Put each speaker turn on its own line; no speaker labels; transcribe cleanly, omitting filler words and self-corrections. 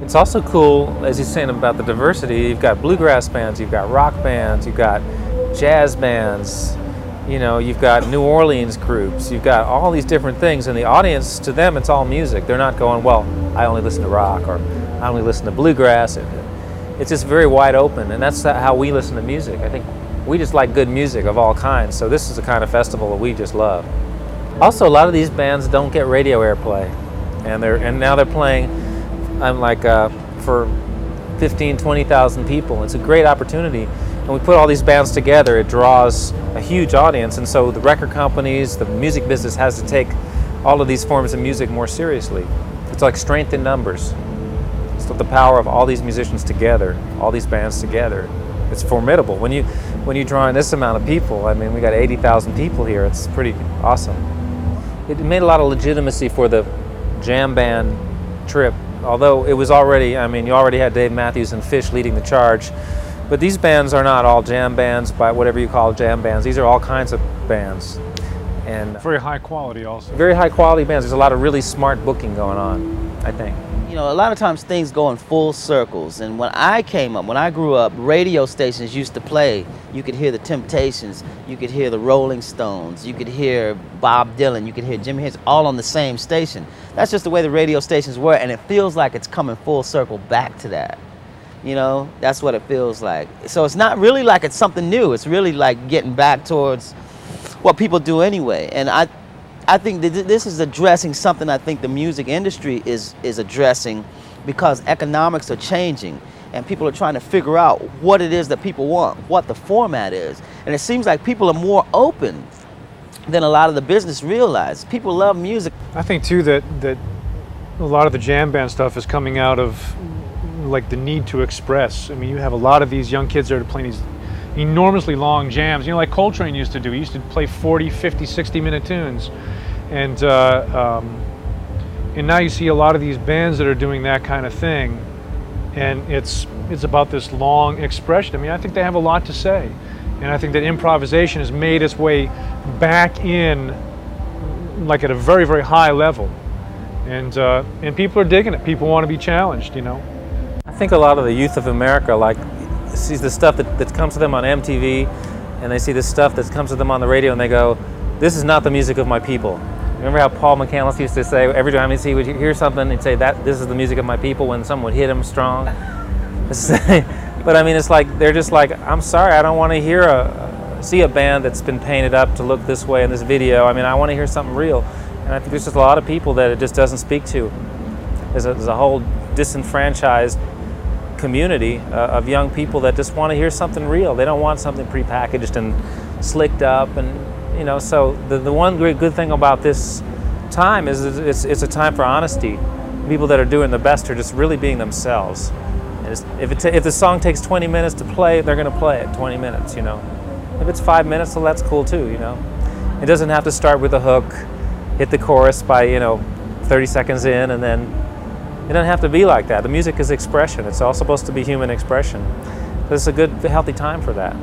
It's also cool, as you're saying about the diversity, you've got bluegrass bands, you've got rock bands, you've got jazz bands, you know, you've got New Orleans groups, you've got all these different things, and the audience, to them, it's all music. They're not going, well, I only listen to rock, or I only listen to bluegrass. It's just very wide open, and that's how we listen to music. I think we just like good music of all kinds, so this is the kind of festival that we just love. Also, a lot of these bands don't get radio airplay, and now they're playing, for 15, 20,000 people. It's a great opportunity, and we put all these bands together. It draws a huge audience, and so the record companies, the music business has to take all of these forms of music more seriously. It's like strength in numbers. So the power of all these musicians together, all these bands together, it's formidable. When you draw in this amount of people, I mean, we got 80,000 people here. It's pretty awesome. It made a lot of legitimacy for the jam band trip, although it was already, I mean, you already had Dave Matthews and Fish leading the charge, but these bands are not all jam bands, by whatever you call jam bands. These are all kinds of bands. And
very high quality also.
Very high quality bands. There's a lot of really smart booking going on, I think.
You know, a lot of times things go in full circles, and when I grew up, radio stations used to play. You could hear the Temptations, you could hear the Rolling Stones, you could hear Bob Dylan, you could hear Jimi Hendrix, all on the same station. That's just the way the radio stations were, and it feels like it's coming full circle back to that. You know, that's what it feels like. So it's not really like it's something new. It's really like getting back towards what people do anyway. And I think that this is addressing something I think the music industry is addressing, because economics are changing and people are trying to figure out what it is that people want, what the format is. And it seems like people are more open than a lot of the business realize. People love music.
I think too that a lot of the jam band stuff is coming out of like the need to express. I mean, you have a lot of these young kids that are playing these enormously long jams, you know, like Coltrane used to do. He used to play 40, 50, 60-minute tunes. And now you see a lot of these bands that are doing that kind of thing, and it's about this long expression. I mean, I think they have a lot to say, and I think that improvisation has made its way back in, like at a very, very high level, and people are digging it. People want to be challenged, you know.
I think a lot of the youth of America sees the stuff that comes to them on MTV, and they see the stuff that comes to them on the radio, and they go, "This is not the music of my people." Remember how Paul McCandless used to say, every time he would hear something, he'd say, "This is the music of my people," when someone would hit him strong. But I mean, it's like, they're just like, I'm sorry, I don't want to see a band that's been painted up to look this way in this video. I mean, I want to hear something real. And I think there's just a lot of people that it just doesn't speak to. There's a whole disenfranchised community of young people that just want to hear something real. They don't want something prepackaged and slicked up, and you know. So the one great good thing about this time is it's a time for honesty. People that are doing the best are just really being themselves. And if the song takes 20 minutes to play, they're going to play it 20 minutes. You know, if it's 5 minutes, well, that's cool too. You know, it doesn't have to start with a hook, hit the chorus by 30 seconds in, and then it doesn't have to be like that. The music is expression. It's all supposed to be human expression. So it's a good, healthy time for that.